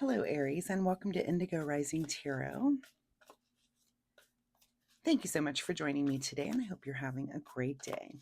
Hello, Aries, and welcome to Indigo Rising Tarot. Thank you so much for joining me today, and I hope you're having a great day.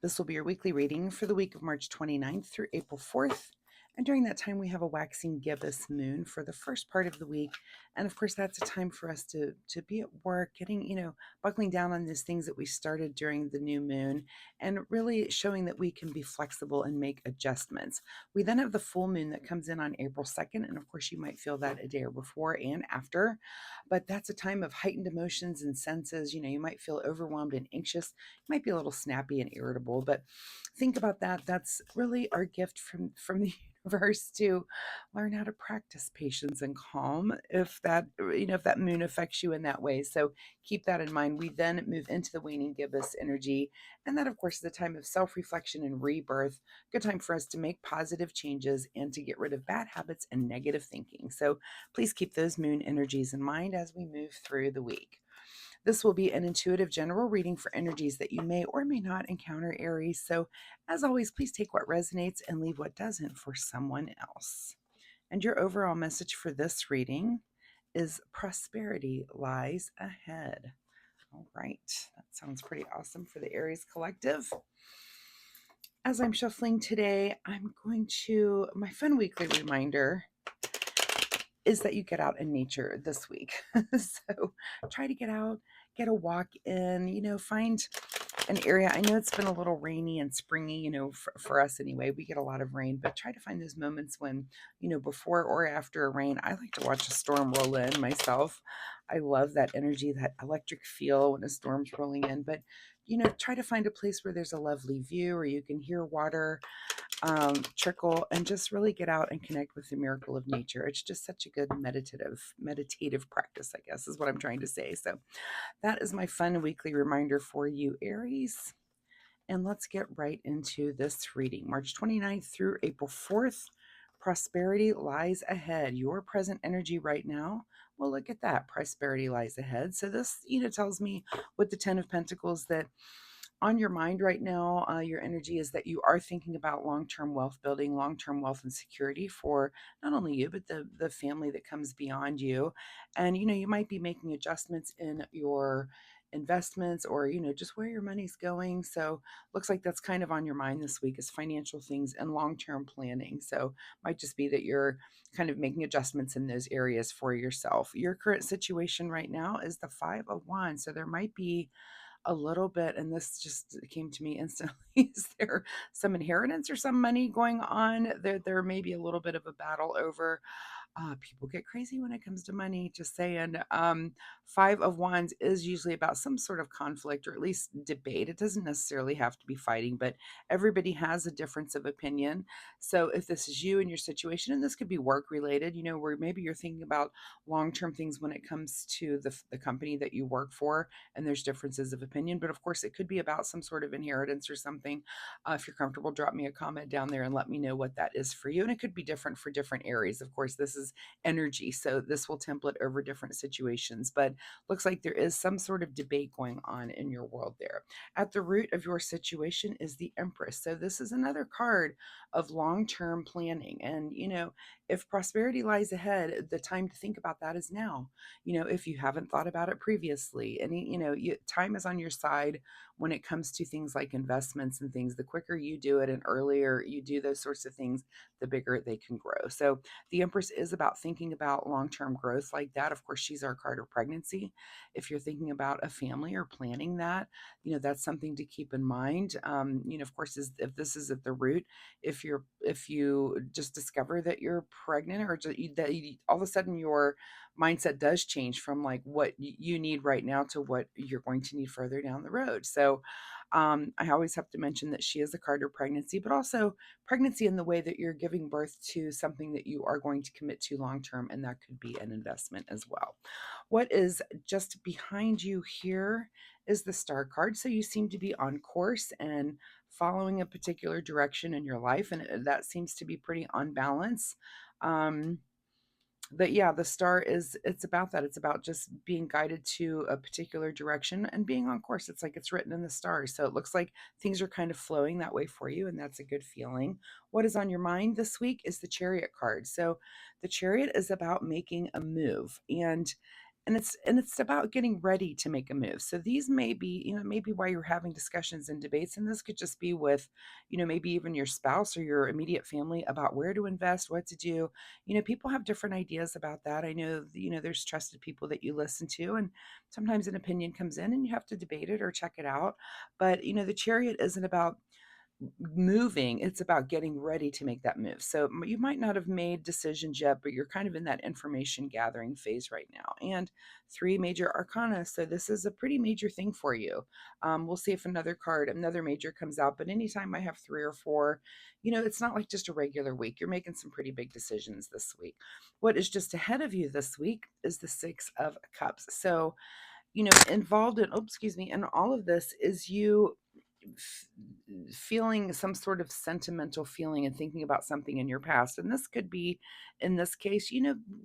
This will be your weekly reading for the week of March 29th through April 4th. And during that time, we have a waxing gibbous moon for the first part of the week. And of course, that's a time for us to be at work, getting, buckling down on these things that we started during the new moon and really showing that we can be flexible and make adjustments. We then have the full moon that comes in on April 2nd. And of course, you might feel that a day or before and after. But that's a time of heightened emotions and senses. You might feel overwhelmed and anxious. You might be a little snappy and irritable, but think about that. That's really our gift from the universe to learn how to practice patience and calm if that moon affects you in that way. So keep that in mind. We then move into the waning gibbous energy, and that of course is a time of self-reflection and rebirth. Good time for us to make positive changes and to get rid of bad habits and negative thinking. So please keep those moon energies in mind as we move through the week. This will be an intuitive general reading for energies that you may or may not encounter, Aries. So, as always, please take what resonates and leave what doesn't for someone else. And your overall message for this reading is prosperity lies ahead. All right, that sounds pretty awesome for the Aries collective. As I'm shuffling today, my fun weekly reminder is that you get out in nature this week. So try to get out, get a walk in, find an area. I know it's been a little rainy and springy, for us anyway. We get a lot of rain, but try to find those moments when, before or after a rain. I like to watch a storm roll in myself. I love that energy, that electric feel when a storm's rolling in. But, try to find a place where there's a lovely view or you can hear water trickle and just really get out and connect with the miracle of nature. It's just such a good meditative practice, I guess is what I'm trying to say. So that is my fun weekly reminder for you, Aries. And let's get right into this reading. March 29th through April 4th, prosperity lies ahead. Your present energy right now, well, look at that. Prosperity lies ahead. So this, tells me with the 10 of Pentacles that on your mind right now, your energy is that you are thinking about long-term wealth building, long-term wealth and security for not only you, but the family that comes beyond you. And, you might be making adjustments in your investments or, just where your money's going. So looks like that's kind of on your mind this week is financial things and long-term planning. So might just be that you're kind of making adjustments in those areas for yourself. Your current situation right now is the 5 of Wands. So there might be a little bit, and this just came to me instantly. Is there some inheritance or some money going on? There may be a little bit of a battle over people get crazy when it comes to money, just saying. 5 of Wands is usually about some sort of conflict or at least debate. It doesn't necessarily have to be fighting, but everybody has a difference of opinion. So if this is you and your situation, and this could be work related, where maybe you're thinking about long-term things when it comes to the company that you work for, and there's differences of opinion, but of course it could be about some sort of inheritance or something. If you're comfortable, drop me a comment down there and let me know what that is for you. And it could be different for different areas. Of course, this is energy, so this will template over different situations, but looks like there is some sort of debate going on in your world there. At the root of your situation is the Empress. So this is another card of long-term planning. And, if prosperity lies ahead, the time to think about that is now. If you haven't thought about it previously, time is on your side when it comes to things like investments and things. The quicker you do it and earlier you do those sorts of things, the bigger they can grow. So the Empress is about thinking about long-term growth like that. Of course, she's our card of pregnancy. If you're thinking about a family or planning that, that's something to keep in mind. Of course, if this is at the root, if you just discover that you're pregnant or all of a sudden your mindset does change from like what you need right now to what you're going to need further down the road. So I always have to mention that she is a card of pregnancy, but also pregnancy in the way that you're giving birth to something that you are going to commit to long term, and that could be an investment as well. What is just behind you here is the Star card. So you seem to be on course and following a particular direction in your life, and that seems to be pretty on balance. Um, But yeah, the star is, it's about that. It's about just being guided to a particular direction and being on course. It's like it's written in the stars. So it looks like things are kind of flowing that way for you, and that's a good feeling. What is on your mind this week is the Chariot card. So the Chariot is about making a move, and it's about getting ready to make a move. So these may be, maybe why you're having discussions and debates, and this could just be with, maybe even your spouse or your immediate family about where to invest, what to do. People have different ideas about that. I know, there's trusted people that you listen to, and sometimes an opinion comes in and you have to debate it or check it out. But, the Chariot isn't about moving, it's about getting ready to make that move. So you might not have made decisions yet, but you're kind of in that information gathering phase right now. And three major arcana, so this is a pretty major thing for you. We'll see if another major comes out, but anytime I have three or four, it's not like just a regular week. You're making some pretty big decisions this week. What is just ahead of you this week is the Six of Cups. So, involved in, oh, excuse me, and all of this is you f- feeling some sort of sentimental feeling and thinking about something in your past. And this could be, in this case,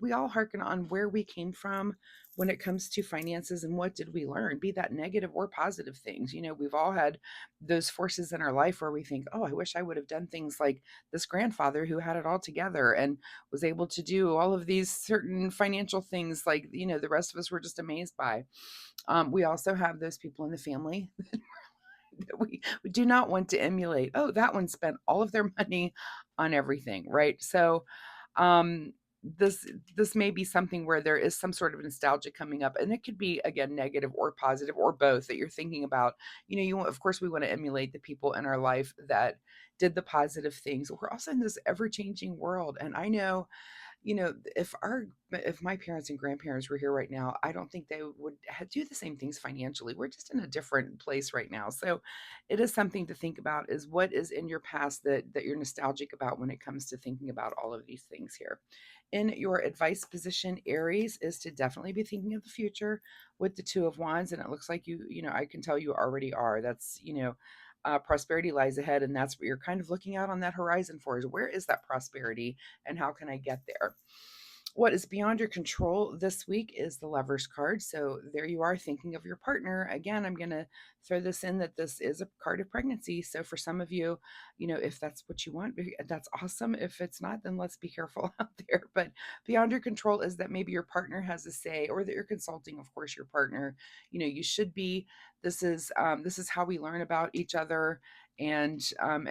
we all hearken on where we came from when it comes to finances and what did we learn, be that negative or positive things. We've all had those forces in our life where we think, oh, I wish I would have done things like this grandfather who had it all together and was able to do all of these certain financial things like, the rest of us were just amazed by. We also have those people in the family that we do not want to emulate. Oh, that one spent all of their money on everything, right? So, um, this may be something where there is some sort of nostalgia coming up, and it could be again negative or positive or both that you're thinking about. Of course, we want to emulate the people in our life that did the positive things. We're also in this ever changing world, and I know, if my parents and grandparents were here right now, I don't think they would do the same things financially. We're just in a different place right now. So it is something to think about, is what is in your past that you're nostalgic about when it comes to thinking about all of these things here. In your advice position, Aries, is to definitely be thinking of the future with the Two of Wands. And it looks like I can tell you already are. That's, prosperity lies ahead. And that's what you're kind of looking out on that horizon for, is where is that prosperity and how can I get there? What is beyond your control this week is the Lover's card. So there you are, thinking of your partner. Again, I'm going to throw this in that this is a card of pregnancy. So for some of you, if that's what you want, that's awesome. If it's not, then let's be careful out there. But beyond your control is that maybe your partner has a say, or that you're consulting, of course, your partner. You should be. This is how we learn about each other, and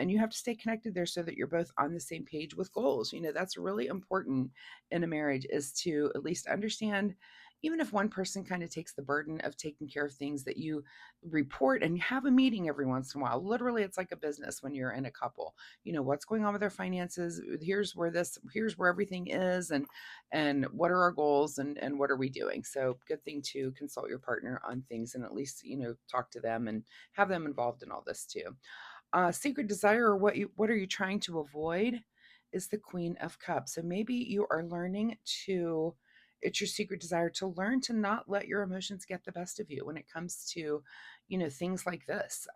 you have to stay connected there so that you're both on the same page with goals. That's really important in a marriage, is to at least understand, even if one person kind of takes the burden of taking care of things, that you report and have a meeting every once in a while. Literally, it's like a business when you're in a couple. What's going on with our finances, here's where everything is, and what are our goals, and what are we doing. So good thing to consult your partner on things, and at least talk to them and have them involved in all this too. Secret desire, or what are you trying to avoid, is the Queen of Cups. So maybe you are learning to, it's your secret desire to learn to not let your emotions get the best of you when it comes to, things like this.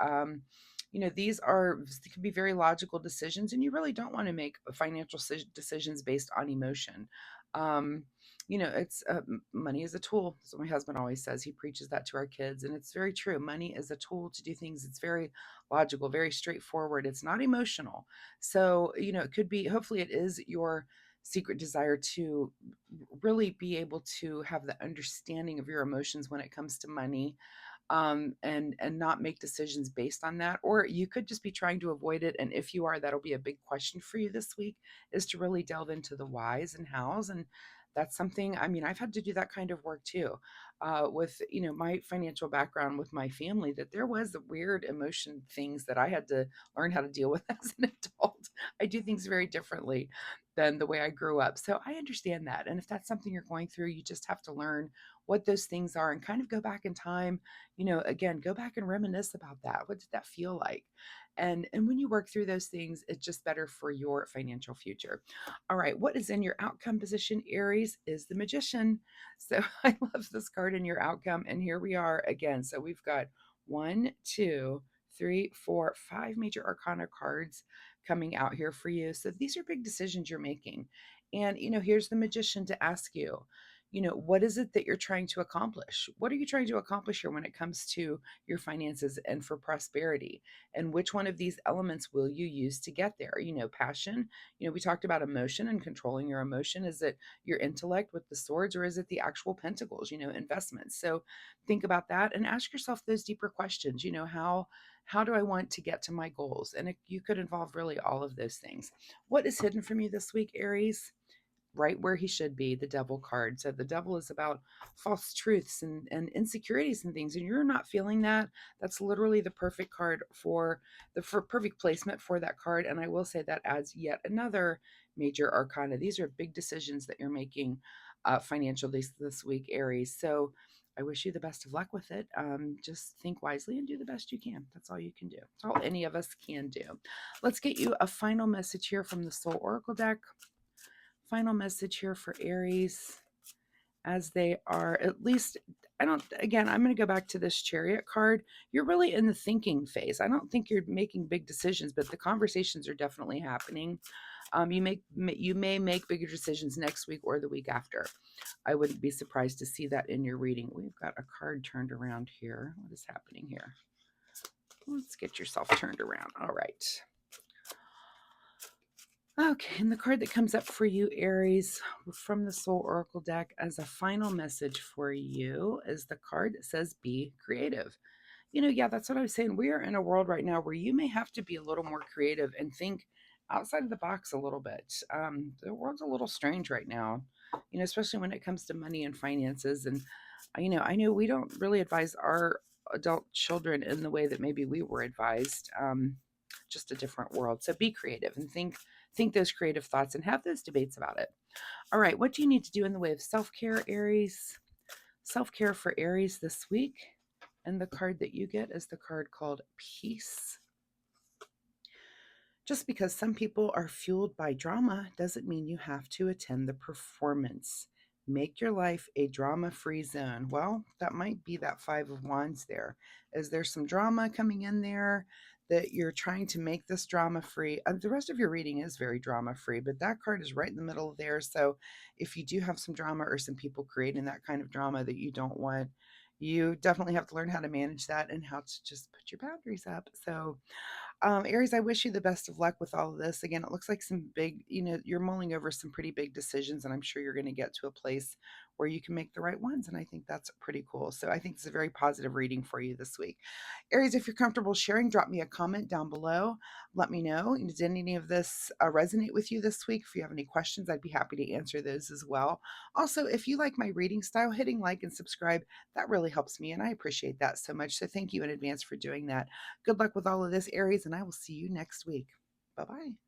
These can be very logical decisions, and you really don't want to make financial decisions based on emotion. Um, it's money is a tool. So my husband always says, he preaches that to our kids, and it's very true. Money is a tool to do things. It's very logical, very straightforward. It's not emotional. So, it could be, hopefully, it is your secret desire to really be able to have the understanding of your emotions when it comes to money, and not make decisions based on that. Or you could just be trying to avoid it. And if you are, that'll be a big question for you this week, is to really delve into the whys and hows. And that's something, I mean, I've had to do that kind of work too, with, my financial background with my family, that there was the weird emotion things that I had to learn how to deal with as an adult. I do things very differently than the way I grew up. So I understand that. And if that's something you're going through, you just have to learn what those things are and kind of go back in time, again, go back and reminisce about that. What did that feel like? And when you work through those things, it's just better for your financial future. All right, what is in your outcome position, Aries, is the Magician. So I love this card in your outcome. And here we are again. So we've got one, two, three, four, five major arcana cards coming out here for you. So these are big decisions you're making. And, here's the magician to ask you, what is it that you're trying to accomplish? What are you trying to accomplish here when it comes to your finances and for prosperity? And which one of these elements will you use to get there? Passion, we talked about emotion and controlling your emotion. Is it your intellect with the swords, or is it the actual pentacles, investments? So think about that and ask yourself those deeper questions. How do I want to get to my goals? And you could involve really all of those things. What is hidden from you this week, Aries? Right where he should be, the devil card. So the devil is about false truths and insecurities and things, and you're not feeling that. That's literally the perfect card for perfect placement for that card. And I will say that adds yet another major arcana. These are big decisions that you're making financially this week, Aries. So I wish you the best of luck with it. Just think wisely and do the best you can. That's all you can do. That's all any of us can do. Let's get you a final message here from the Soul Oracle deck. Final message here for Aries, as they are, at least, I'm going to go back to this Chariot card. You're really in the thinking phase. I don't think you're making big decisions, but the conversations are definitely happening. You may make bigger decisions next week or the week after. I wouldn't be surprised to see that in your reading. We've got a card turned around here. What is happening here? Let's get yourself turned around. All right. Okay, and the card that comes up for you, Aries, from the Soul Oracle deck as a final message for you is the card that says be creative. Yeah, that's what I was saying. We are in a world right now where you may have to be a little more creative and think outside of the box a little bit. The world's a little strange right now, especially when it comes to money and finances. And, I know we don't really advise our adult children in the way that maybe we were advised. Just a different world. So be creative and think those creative thoughts and have those debates about it. All right, what do you need to do in the way of self-care, Aries? Self-care for Aries this week. And the card that you get is the card called Peace. Just because some people are fueled by drama doesn't mean you have to attend the performance. Make your life a drama-free zone. Well, that might be that Five of Wands there. Is there some drama coming in there that you're trying to make this drama-free? The rest of your reading is very drama-free, but that card is right in the middle there. So if you do have some drama or some people creating that kind of drama that you don't want, you definitely have to learn how to manage that and how to just put your boundaries up. So Aries, I wish you the best of luck with all of this. Again, it looks like some big, you're mulling over some pretty big decisions, and I'm sure you're going to get to a place where you can make the right ones. And I think that's pretty cool. So I think it's a very positive reading for you this week. Aries, if you're comfortable sharing, drop me a comment down below. Let me know. Did any of this resonate with you this week? If you have any questions, I'd be happy to answer those as well. Also, if you like my reading style, hitting like and subscribe, that really helps me, and I appreciate that so much. So thank you in advance for doing that. Good luck with all of this, Aries, and I will see you next week. Bye-bye.